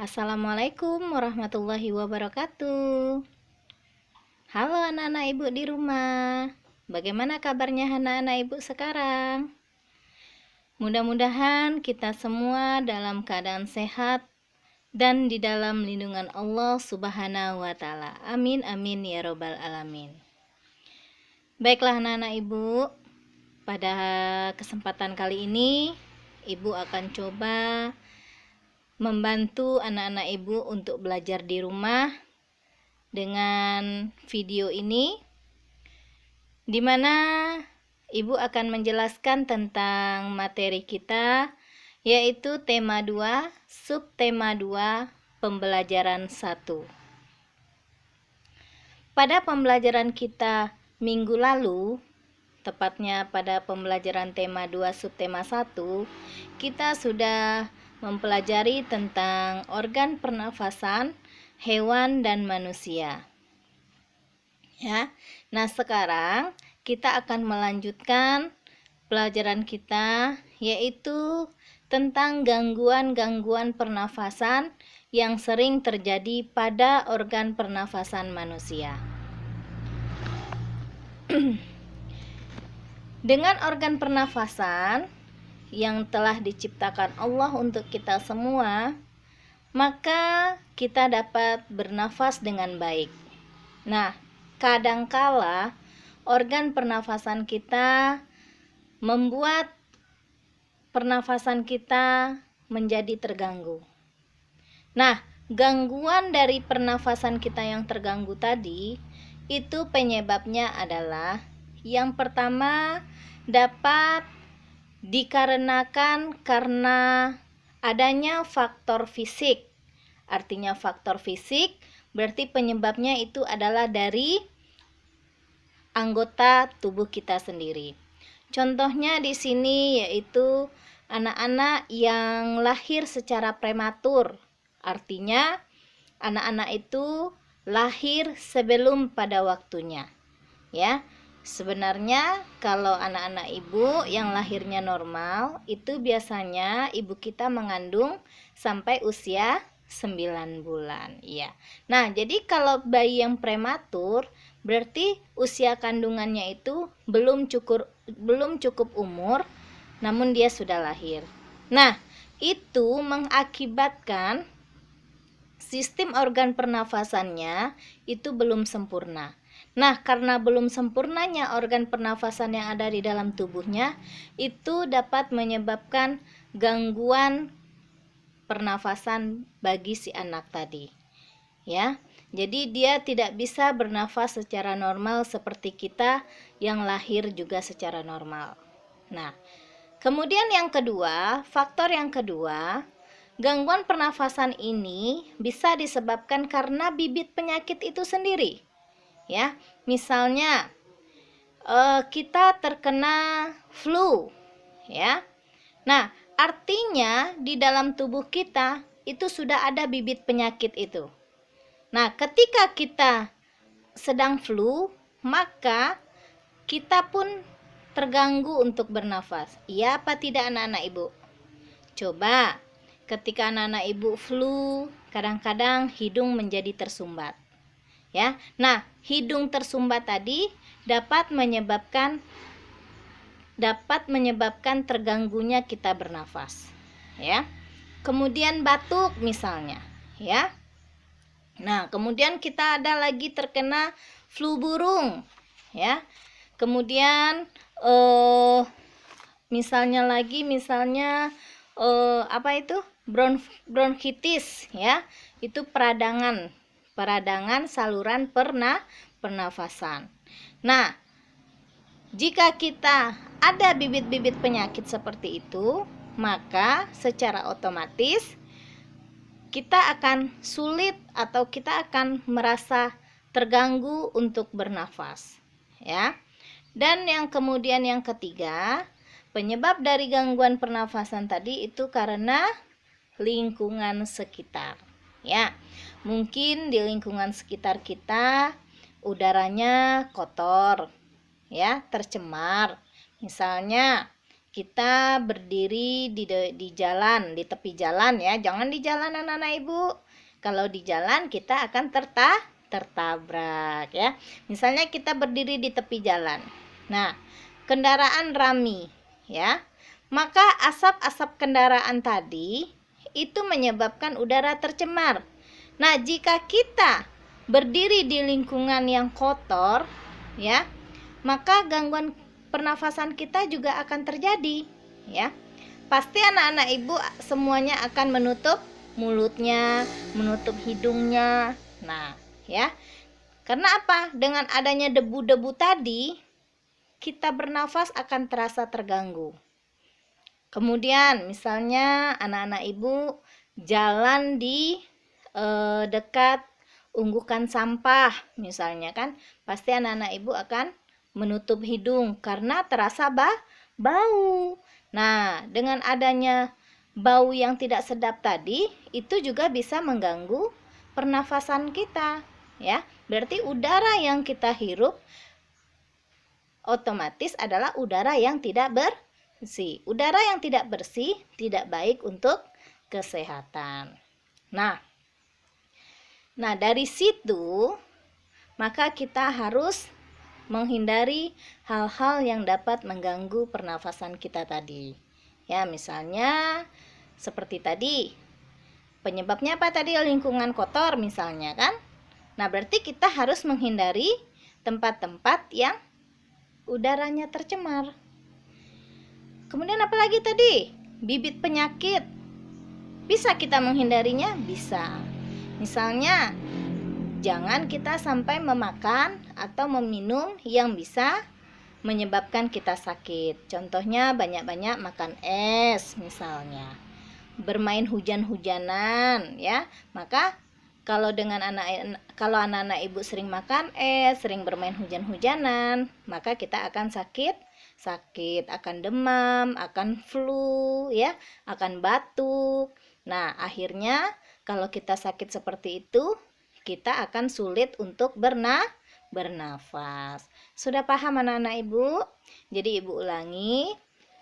Assalamualaikum warahmatullahi wabarakatuh. Halo anak-anak ibu di rumah. Bagaimana kabarnya anak-anak ibu sekarang? Mudah-mudahan kita semua dalam keadaan sehat dan di dalam lindungan Allah Subhanahu wa Ta'ala. Amin, amin ya Robbal 'Alamin. Baiklah anak-anak ibu, pada kesempatan kali ini ibu akan coba membantu anak-anak ibu untuk belajar di rumah dengan video ini, di mana ibu akan menjelaskan tentang materi kita, yaitu tema 2, subtema 2, pembelajaran 1. Pada pembelajaran kita minggu lalu, tepatnya pada pembelajaran tema 2 subtema 1, kita sudah mempelajari tentang organ pernafasan hewan dan manusia. Ya. Nah, sekarang kita akan melanjutkan pelajaran kita, yaitu tentang gangguan-gangguan pernafasan yang sering terjadi pada organ pernafasan manusia. Dengan organ pernafasan yang telah diciptakan Allah untuk kita semua, maka kita dapat bernafas dengan baik. Nah, kadangkala organ pernafasan kita membuat pernafasan kita menjadi terganggu. Nah, gangguan dari pernafasan kita yang terganggu tadi, itu penyebabnya adalah yang pertama dapat dikarenakan karena adanya faktor fisik. Artinya faktor fisik berarti penyebabnya itu adalah dari anggota tubuh kita sendiri. Contohnya di sini yaitu anak-anak yang lahir secara prematur. Artinya anak-anak itu lahir sebelum pada waktunya. Ya. Sebenarnya kalau anak-anak ibu yang lahirnya normal, itu biasanya ibu kita mengandung sampai usia 9 bulan. Ya. Nah, jadi kalau bayi yang prematur, berarti usia kandungannya itu belum cukup umur, namun dia sudah lahir. Nah, itu mengakibatkan sistem organ pernafasannya itu belum sempurna. Nah, karena belum sempurnanya organ pernafasan yang ada di dalam tubuhnya, itu dapat menyebabkan gangguan pernafasan bagi si anak tadi. Ya. Jadi dia tidak bisa bernafas secara normal seperti kita yang lahir juga secara normal. Nah, kemudian yang kedua, faktor yang kedua, gangguan pernafasan ini bisa disebabkan karena bibit penyakit itu sendiri. Ya, misalnya kita terkena flu, ya. Nah, artinya di dalam tubuh kita itu sudah ada bibit penyakit itu. Nah, ketika kita sedang flu, maka kita pun terganggu untuk bernafas. Iya apa tidak anak-anak ibu? Coba, ketika anak-anak ibu flu, kadang-kadang hidung menjadi tersumbat. Ya. Nah, hidung tersumbat tadi dapat menyebabkan terganggunya kita bernafas, ya. Kemudian batuk misalnya, ya. Nah, kemudian kita ada lagi terkena flu burung, ya. Kemudian misalnya apa itu? Bronkitis, ya. Itu peradangan saluran pernafasan. Nah, jika kita ada bibit-bibit penyakit seperti itu, maka secara otomatis kita akan sulit atau kita akan merasa terganggu untuk bernafas, ya. Dan yang kemudian yang ketiga, penyebab dari gangguan pernafasan tadi itu karena lingkungan sekitar. Ya, mungkin di lingkungan sekitar kita udaranya kotor, ya, tercemar. Misalnya kita berdiri di jalan, di tepi jalan ya. Jangan di jalan anak-anak Ibu. Kalau di jalan kita akan tertabrak ya. Misalnya kita berdiri di tepi jalan. Nah, kendaraan ramai ya. Maka asap-asap kendaraan tadi itu menyebabkan udara tercemar. Nah, jika kita berdiri di lingkungan yang kotor ya, maka gangguan pernafasan kita juga akan terjadi ya. Pasti anak-anak Ibu semuanya akan menutup mulutnya, menutup hidungnya. Nah, ya. Karena apa? Dengan adanya debu-debu tadi, kita bernafas akan terasa terganggu. Kemudian misalnya anak-anak Ibu jalan di dekat unggukan sampah misalnya kan, pasti anak-anak Ibu akan menutup hidung karena terasa bau. Nah, dengan adanya bau yang tidak sedap tadi, itu juga bisa mengganggu pernafasan kita, ya. Berarti udara yang kita hirup otomatis adalah udara yang tidak bersih. Udara yang tidak bersih tidak baik untuk kesehatan. Nah, dari situ maka kita harus menghindari hal-hal yang dapat mengganggu pernafasan kita tadi. Ya, misalnya seperti tadi. Penyebabnya apa tadi? Lingkungan kotor misalnya kan? Nah, berarti kita harus menghindari tempat-tempat yang udaranya tercemar. Kemudian apa lagi tadi? Bibit penyakit. Bisa kita menghindarinya? Bisa. Misalnya jangan kita sampai memakan atau meminum yang bisa menyebabkan kita sakit. Contohnya banyak-banyak makan es misalnya. Bermain hujan-hujanan ya. Maka kalau anak-anak Ibu sering makan es, sering bermain hujan-hujanan, maka kita akan sakit, akan demam, akan flu ya, akan batuk. Nah, akhirnya kalau kita sakit seperti itu, kita akan sulit untuk bernafas. Sudah paham anak-anak Ibu? Jadi Ibu ulangi,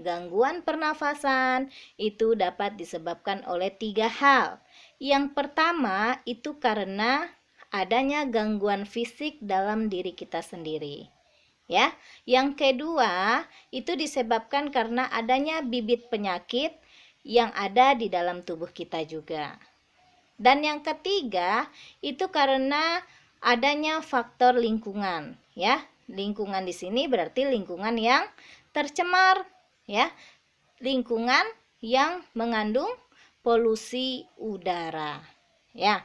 gangguan pernafasan itu dapat disebabkan oleh 3 hal. Yang pertama itu karena adanya gangguan fisik dalam diri kita sendiri. Ya. Yang kedua itu disebabkan karena adanya bibit penyakit yang ada di dalam tubuh kita juga. Dan yang ketiga itu karena adanya faktor lingkungan, ya. Lingkungan di sini berarti lingkungan yang tercemar, ya. Lingkungan yang mengandung polusi udara, ya.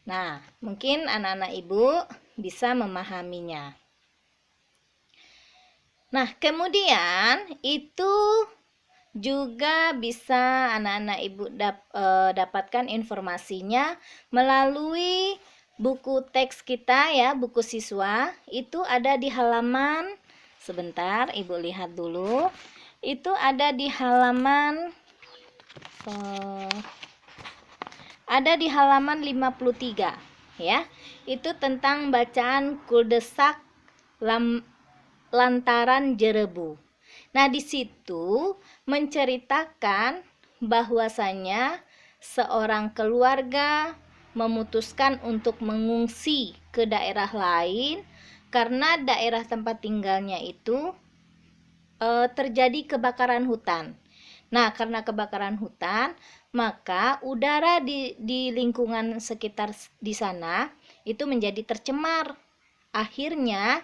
Nah, mungkin anak-anak Ibu bisa memahaminya. Nah, kemudian itu juga bisa anak-anak Ibu dapatkan informasinya melalui buku teks kita ya, buku siswa. Itu ada di halaman, sebentar Ibu lihat dulu. Itu ada di halaman 53 ya. Itu tentang bacaan kuldesak lantaran jerebu. Nah, di situ menceritakan bahwasanya seorang keluarga memutuskan untuk mengungsi ke daerah lain karena daerah tempat tinggalnya itu terjadi kebakaran hutan. Nah, karena kebakaran hutan, maka udara di lingkungan sekitar di sana itu menjadi tercemar. Akhirnya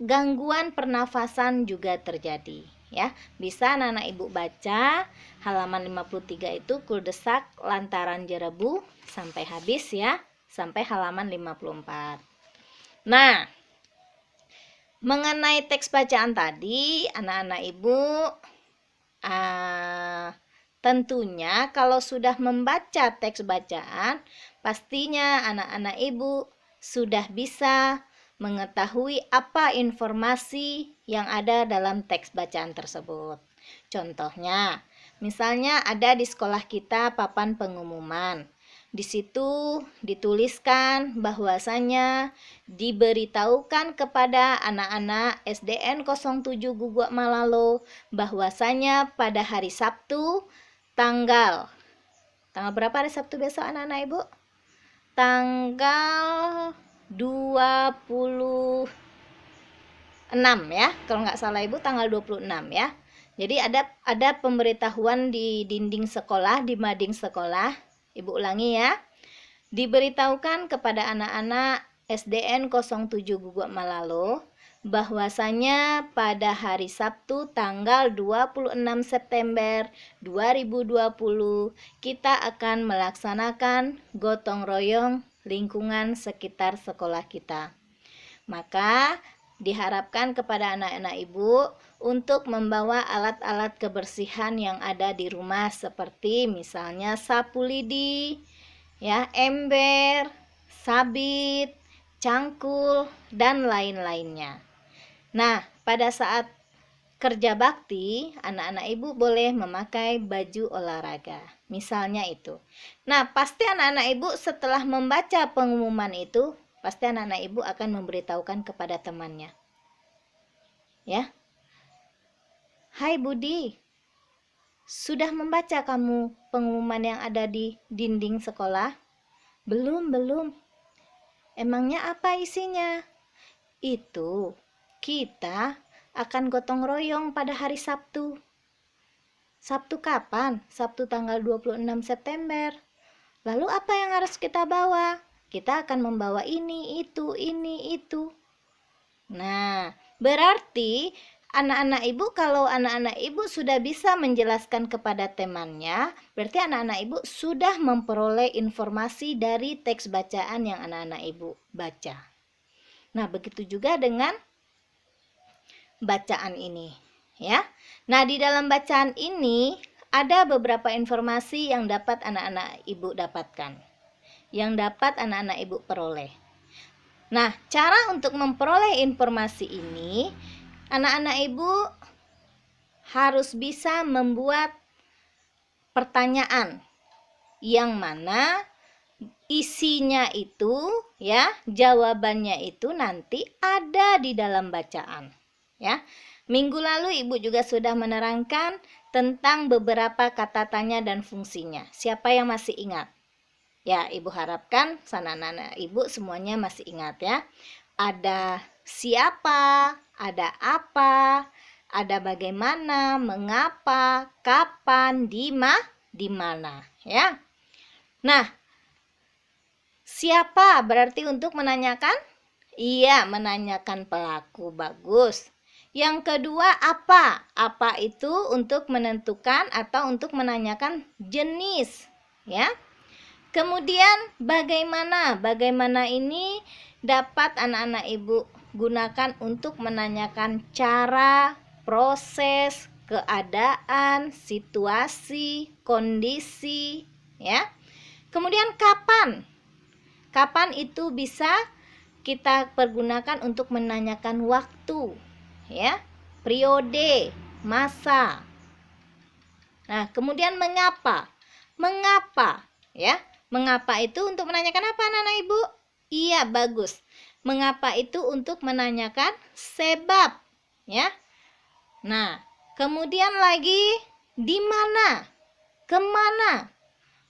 gangguan pernafasan juga terjadi ya. Bisa anak-anak Ibu baca halaman 53 itu kuldesak lantaran jerebu sampai habis ya, sampai halaman 54. Nah, mengenai teks bacaan tadi anak-anak Ibu tentunya kalau sudah membaca teks bacaan pastinya anak-anak Ibu sudah bisa mengetahui apa informasi yang ada dalam teks bacaan tersebut. Contohnya, misalnya ada di sekolah kita papan pengumuman. Di situ dituliskan bahwasanya diberitahukan kepada anak-anak SDN 07 Guguk Malalo bahwasanya pada hari Sabtu tanggal berapa hari Sabtu besok anak-anak Ibu? Tanggal 26 ya, kalau nggak salah Ibu, tanggal 26 ya. Jadi ada pemberitahuan di dinding sekolah, di mading sekolah. Ibu ulangi ya. Diberitahukan kepada anak-anak SDN 07 Guguk Malalo bahwasanya pada hari Sabtu tanggal 26 September 2020 kita akan melaksanakan gotong royong lingkungan sekitar sekolah kita. Maka diharapkan kepada anak-anak Ibu untuk membawa alat-alat kebersihan yang ada di rumah seperti misalnya sapu lidi, ya, ember, sabit, cangkul, dan lain-lainnya. Nah, pada saat kerja bakti, anak-anak Ibu boleh memakai baju olahraga. Misalnya itu. Nah, pasti anak-anak Ibu setelah membaca pengumuman itu, pasti anak-anak Ibu akan memberitahukan kepada temannya. Ya. Hai Budi, sudah membaca kamu pengumuman yang ada di dinding sekolah? Belum. Emangnya apa isinya? Itu, kita akan gotong royong pada hari Sabtu. Sabtu kapan? Sabtu tanggal 26 September. Lalu apa yang harus kita bawa? Kita akan membawa ini, itu. Nah, berarti anak-anak Ibu, kalau anak-anak Ibu sudah bisa menjelaskan kepada temannya, berarti anak-anak Ibu sudah memperoleh informasi dari teks bacaan yang anak-anak Ibu baca. Nah, begitu juga dengan bacaan ini, ya. Nah, di dalam bacaan ini ada beberapa informasi yang dapat anak-anak Ibu dapatkan, yang dapat anak-anak Ibu peroleh. Nah, cara untuk memperoleh informasi ini, anak-anak Ibu harus bisa membuat pertanyaan yang mana isinya itu, ya, jawabannya itu nanti ada di dalam bacaan. Ya, minggu lalu Ibu juga sudah menerangkan tentang beberapa kata tanya dan fungsinya. Siapa yang masih ingat? Ya, Ibu harapkan anak-anak Ibu semuanya masih ingat ya. Ada siapa, ada apa, ada bagaimana, mengapa, kapan, di mana, ya. Nah, siapa berarti untuk menanyakan? Iya, menanyakan pelaku. Bagus. Yang kedua, apa? Apa itu untuk menentukan atau untuk menanyakan jenis, ya. Kemudian bagaimana? Bagaimana ini dapat anak-anak Ibu gunakan untuk menanyakan cara, proses, keadaan, situasi, kondisi, ya. Kemudian kapan? Kapan itu bisa kita pergunakan untuk menanyakan waktu, ya, periode, masa. Nah, kemudian mengapa? Mengapa, ya? Mengapa itu untuk menanyakan apa anak-anak Ibu? Iya, bagus. Mengapa itu untuk menanyakan sebab, ya. Nah, kemudian lagi di mana? Kemana?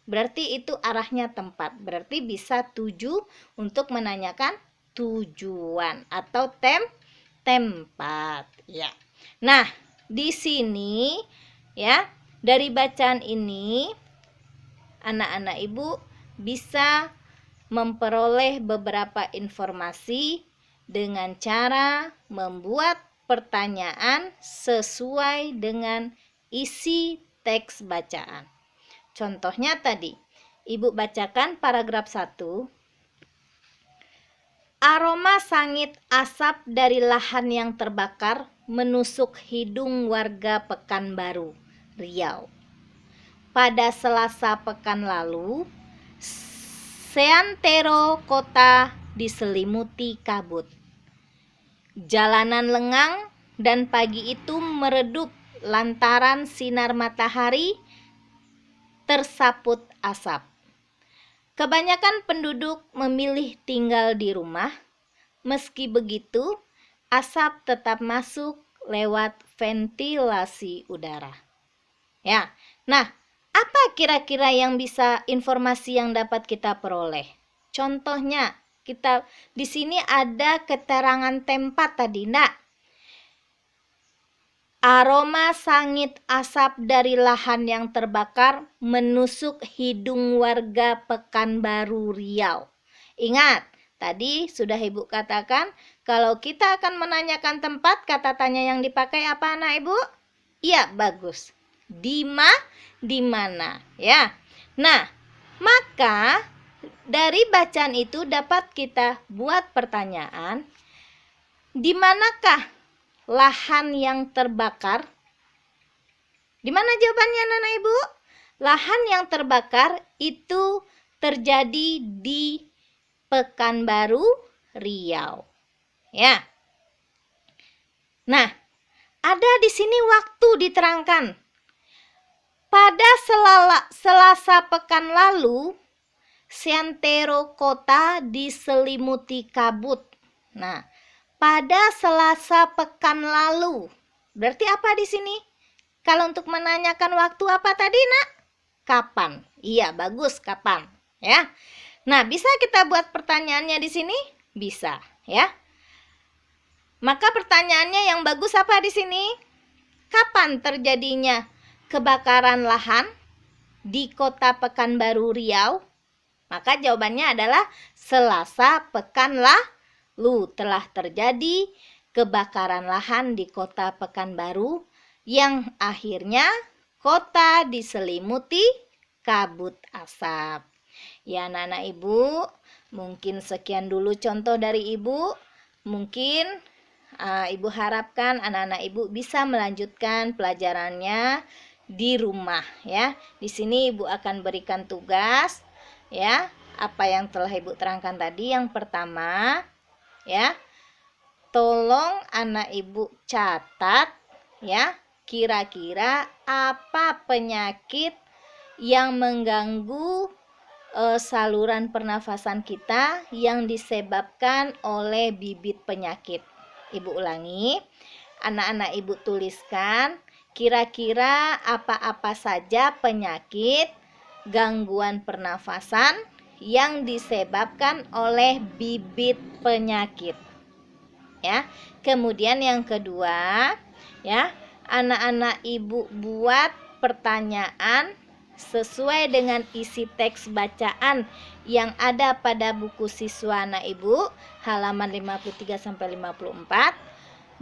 Berarti itu arahnya tempat. Berarti bisa tuju untuk menanyakan tujuan atau tempat, ya. Nah, di sini ya, dari bacaan ini anak-anak Ibu bisa memperoleh beberapa informasi dengan cara membuat pertanyaan sesuai dengan isi teks bacaan. Contohnya tadi, Ibu bacakan paragraf 1. Aroma sangit asap dari lahan yang terbakar menusuk hidung warga Pekanbaru, Riau. Pada Selasa pekan lalu, seantero kota diselimuti kabut. Jalanan lengang dan pagi itu meredup lantaran sinar matahari tersaput asap. Kebanyakan penduduk memilih tinggal di rumah. Meski begitu, asap tetap masuk lewat ventilasi udara. Ya. Nah, apa kira-kira yang bisa informasi yang dapat kita peroleh? Contohnya, kita di sini ada keterangan tempat tadi, Nak. Aroma sangit asap dari lahan yang terbakar menusuk hidung warga Pekanbaru Riau. Ingat, tadi sudah Ibu katakan, kalau kita akan menanyakan tempat, kata tanya yang dipakai apa anak Ibu? Iya, bagus. Di mana? Ya. Nah, maka dari bacaan itu dapat kita buat pertanyaan, di manakah lahan yang terbakar? Di mana jawabannya Nana Ibu? Lahan yang terbakar itu terjadi di Pekanbaru Riau. Ya. Nah, ada di sini waktu diterangkan. Pada Selasa pekan lalu, seantero kota diselimuti kabut. Nah, pada Selasa pekan lalu. Berarti apa di sini? Kalau untuk menanyakan waktu apa tadi, Nak? Kapan? Iya, bagus, kapan, ya. Nah, bisa kita buat pertanyaannya di sini? Bisa, ya. Maka pertanyaannya yang bagus apa di sini? Kapan terjadinya kebakaran lahan di Kota Pekanbaru Riau? Maka jawabannya adalah Selasa pekan lalu telah terjadi kebakaran lahan di Kota Pekanbaru yang akhirnya kota diselimuti kabut asap. Ya, anak-anak Ibu, mungkin sekian dulu contoh dari Ibu. Mungkin Ibu harapkan anak-anak Ibu bisa melanjutkan pelajarannya di rumah, ya. Di sini Ibu akan berikan tugas, ya, apa yang telah Ibu terangkan tadi. Yang pertama, ya, tolong anak Ibu catat, ya, kira-kira apa penyakit yang mengganggu saluran pernafasan kita yang disebabkan oleh bibit penyakit. Ibu ulangi, anak-anak Ibu tuliskan kira-kira apa-apa saja penyakit gangguan pernafasan yang disebabkan oleh bibit penyakit. Ya. Kemudian yang kedua, ya, anak-anak Ibu buat pertanyaan sesuai dengan isi teks bacaan yang ada pada buku siswa anak Ibu halaman 53 sampai 54.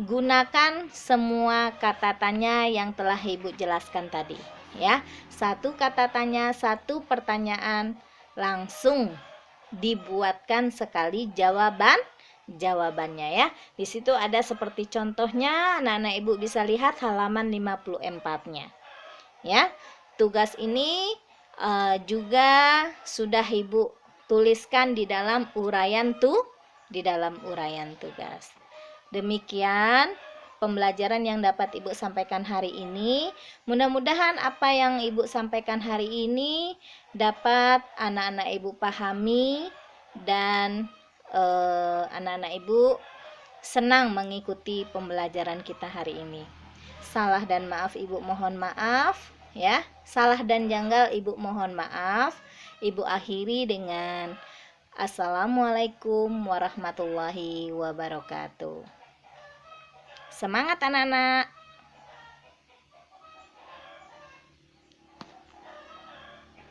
Gunakan semua kata tanya yang telah Ibu jelaskan tadi, ya. Satu kata tanya, satu pertanyaan, langsung dibuatkan sekali jawabannya, ya. Di situ ada seperti contohnya, anak-anak Ibu bisa lihat halaman 54-nya. Ya. Tugas ini juga sudah Ibu tuliskan di dalam uraian tugas. Demikian pembelajaran yang dapat Ibu sampaikan hari ini. Mudah-mudahan apa yang Ibu sampaikan hari ini dapat anak-anak Ibu pahami dan anak-anak Ibu senang mengikuti pembelajaran kita hari ini. Salah dan maaf Ibu mohon maaf, ya. Salah dan janggal Ibu mohon maaf. Ibu akhiri dengan Assalamualaikum warahmatullahi wabarakatuh. Semangat anak-anak.